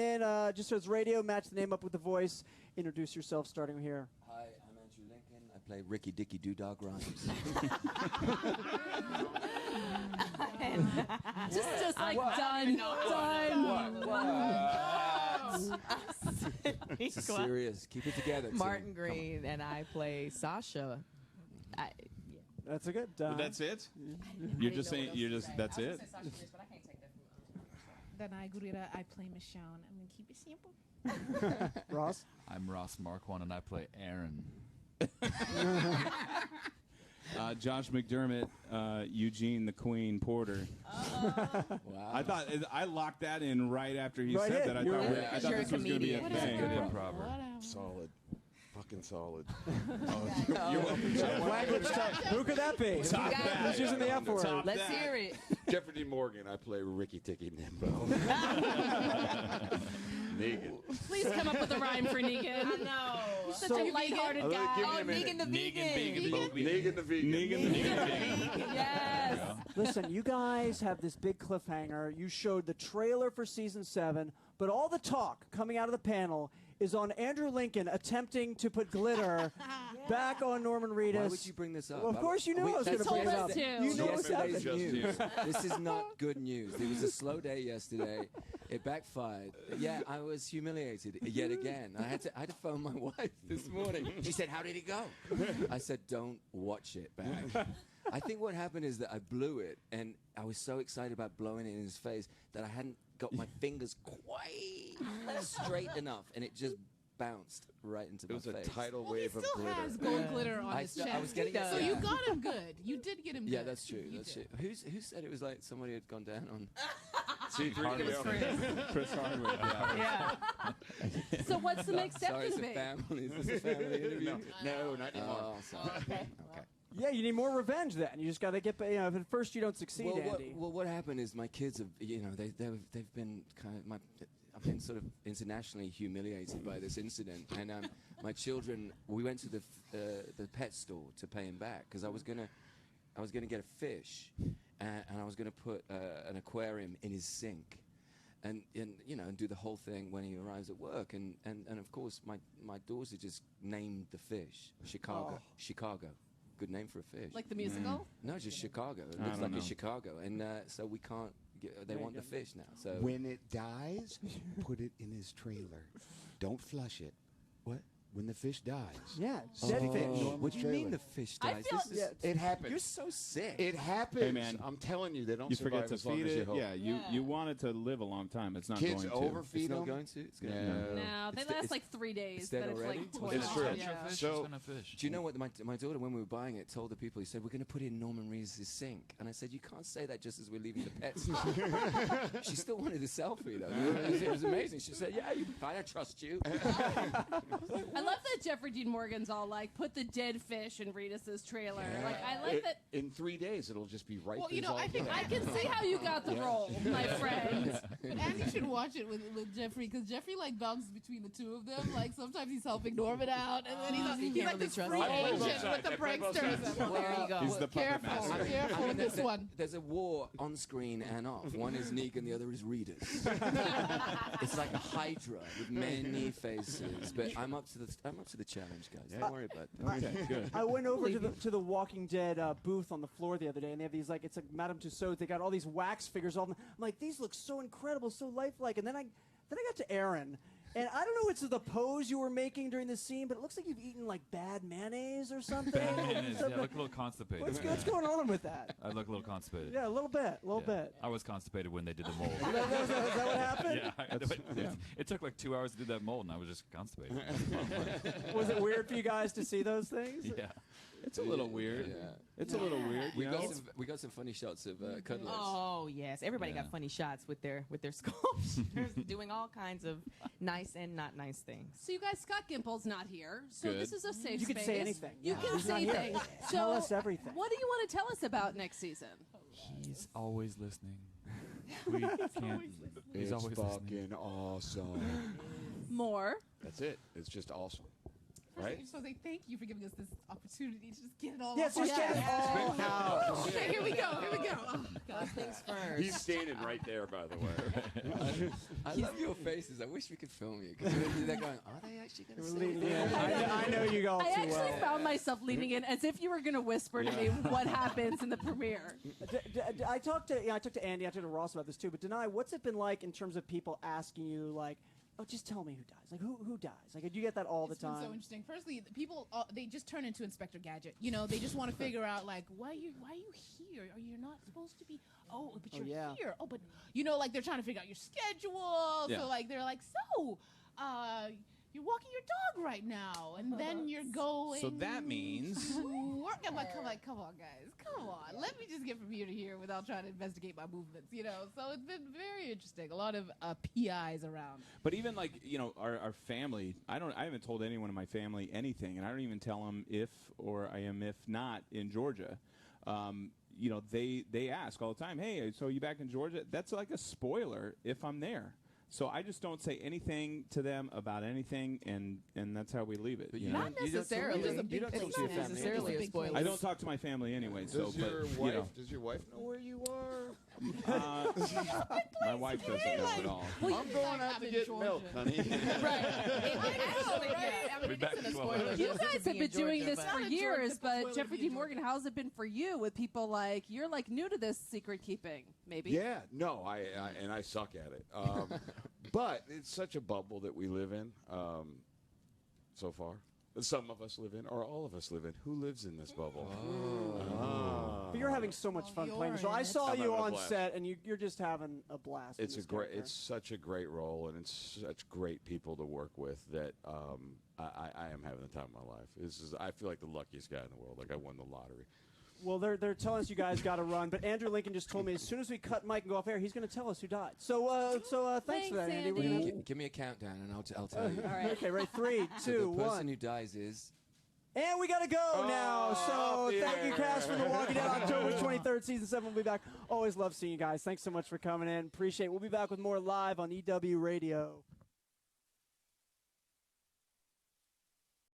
And just so it's radio, match the name up with the voice. Introduce yourself, starting here. Hi, I'm Andrew Lincoln. I play Ricky Dicky Doodog Rhymes. just like done. It's serious. Keep it together. Martin Green and I play Sasha. That's a good. That's it. You're just saying. That's it. But I can't take that. Danai Gurira, I play Michonne. I'm going to keep it simple. Ross? I'm Ross Marquand, and I play Aaron. Josh McDermott, Eugene the Queen Porter. Wow. I thought I locked that in right after he Right said in. that. I You're thought this was going to be a Good thing. improv. Solid. Fucking solid. You're welcome. Language type. Who could that be? Top that. Who's using the F word? Top Let's that. hear it. Jeffrey D. Morgan, I play Ricky Ticky Nimbo. Negan. Please come up with a rhyme for Negan. I know. Such a lighthearted guy. Oh, Negan the vegan. Negan the vegan. Negan the vegan. Yes. Listen, you guys have this big cliffhanger. You showed the trailer for season 7, but all the talk coming out of the panel is on Andrew Lincoln attempting to put glitter back on Norman Reedus. Why would you bring this up? Well, of course you knew I was going to told bring it us up. to. You know what's Yesterday's happening. news. This is not good news. It was a slow day yesterday. It backfired. Yeah, I was humiliated yet again. I had to phone my wife this morning. She said, "How did it go?" I said, "Don't watch it back." I think what happened is that I blew it, and I was so excited about blowing it in his face that I hadn't got my fingers quite straight enough, and it just bounced right into my face. It was a tidal Well, wave he of still glitter. has gold glitter on I his st- chest. I was getting it. So Yeah. you got him good. You did get him good. Yeah, that's true. You That's did. true. Who said it was like somebody had gone down on? Chris Hardwick. Yeah. So what's the next step Sorry, it's going a to be? family. Is this a family interview? No, not anymore. Oh, sorry. Okay. Yeah, you need more revenge then. You just got to get, if at first you don't succeed, Andy. What happened is my kids have, they've been kind of, I've been sort of internationally humiliated by this incident, and my children, we went to the pet store to pay him back because I was gonna get a fish, and I was gonna put an aquarium in his sink. And do the whole thing when he arrives at work, and of course my daughter just named the fish Chicago. Good name for a fish. Like the musical? No, just Chicago. It looks like a Chicago, and so we can't. They want the fish now. So When it dies, put it in his trailer. Don't flush it. what? When the fish dies. Yeah, Stick dead it in fish. Norman's What do you mean trailer. the fish I dies? feel- This is- Yeah. It happens. You're so sick. It happens. Hey, man. I'm telling you, they don't You survive forget to as long feed as you it. hope. Yeah, you want it to live a long time. It's not Kids going to. overfeed It's not them. going to. It's going No. No, they last like 3 days. it's dead Then it's already? like Well, torn it's off. true. Yeah. So- fish. Do you know what my daughter, when we were buying it, told the people? He said, "We're going to put it in Norman Reedus' sink," and I said, "You can't say that just as we're leaving the pet store." She still wanted a selfie though. It was amazing. She said, "Yeah, I trust you." I love that Jeffrey Dean Morgan's all like, put the dead fish in Reedus's trailer. Like, I like that. In 3 days, it'll just be right. Well, I think I can see how you got the role, my friend. But Andy should watch it with Jeffrey, because Jeffrey like bounces between the two of them. Like sometimes he's helping Norman out, and then he's can't like really this trust free him. I play both agent with sides. the I play both pranksters. sides. And There you go. He's the puppet careful, master. careful with this one. There's a war on screen and off. One is Negan, the other is Reedus. It's like a Hydra with many faces. But I'm up to the challenge, guys. Don't worry about that. Okay, good. I went over to the Walking Dead booth on the floor the other day, and they have these it's like Madame Tussauds. They got all these wax figures. I'm like, these look so incredible, so lifelike. And then I got to Aaron, and I don't know if it's the pose you were making during the scene, but it looks like you've eaten like bad mayonnaise or something. Yeah, I look a little constipated. What's going on with that? I look a little constipated. Yeah, a little bit. I was constipated when they did the mold. Is that what happened? Yeah, it took like 2 hours to do that mold, and I was just constipated. Was it weird for you guys to see those things? Yeah. It's a little weird. Yeah. It's a little weird. We you know? we got some funny shots of cuddlers. Oh yes, everybody Yeah. got funny shots with their sculptures, doing all kinds of nice and not nice things. So you guys, Scott Gimple's not here, so Good. this is a safe You can space. say anything. You Yeah. can He's say not here. things. So Tell us everything. What do you want to tell us about next season? He's always listening. We can't. He's It's always listening. fucking awesome. More. That's it. It's just awesome. right? I just want to say thank you for giving us this opportunity to just get it all Yeah, off so just our get it chest. all out. Okay, here we go. Here we go. Oh, God. First things first. He's standing right there, by the way. I love your faces. I wish we could film you because they're going. Are they actually going to We're say leaning that? in. I know you all I too actually well. found myself leaning in as if you were going to whisper to me what happens in the premiere. I talked to Andy, I talked to Ross about this too. But Denai, what's it been like in terms of people asking you like, "Oh, just tell me who dies." Like who dies? Like, do you get that all the It's been time? so interesting. Firstly, the people they just turn into Inspector Gadget. You know, they just want to figure out like why are you here? Are you not supposed to be? Oh, but you're yeah. here. Oh, but you know, like they're trying to figure out your schedule. Yeah. So like they're like, so, you're walking your dog right now, and then you're going. So that means- to work. I'm like, come on, guys, come on. Let me just get from here to here without trying to investigate my movements. You know, so it's been very interesting. A lot of PIs around. But even like our family, I haven't told anyone in my family anything, and I don't even tell them if not in Georgia. They ask all the time, hey, so are you back in Georgia? That's like a spoiler if I'm there. So I just don't say anything to them about anything, and that's how we leave it. But you you know? Not necessarily. You don't talk to your It's not family. necessarily a Big spoiler. I don't talk to my family anyway. So, Does but your you wife? know, Does your wife know where you are? my wife doesn't know at all. Well, I'm you going like, out I'm to in get Georgia. milk, honey. Right. I mean, back it isn't a to spoiler. You just guys to have be been in doing Georgia, this but- for Not in years, Georgia, but but Jeffrey to be D. in Morgan, Georgia. how's it been for you with people like, you're like new to this secret keeping, maybe? Yeah, no, I suck at it. But it's such a bubble that we live in so far. Some of us live in, or all of us live in. Who lives in this bubble? But you're having so much fun Well, playing. you're So I in it. saw I'm you having a on blast. set, and you're just having a blast. in It's a this great. character. It's such a great role, and it's such great people to work with that I am having the time of my life. I feel like the luckiest guy in the world. Like I won the lottery. Well, they're telling us you guys got to run, but Andrew Lincoln just told me as soon as we cut Mike and go off air, he's going to tell us who died. So thanks for that, Thanks, Andy. We're gonna Andy. Give me a countdown and I'll tell you. All right. Okay, right. 3, So 2, the person 1. who dies is. And we got to go now. So yeah. thank you, cast from The Walking Dead. October 23rd, Season 7 will be back. Always love seeing you guys. Thanks so much for coming in. Appreciate it. We'll be back with more live on EW Radio.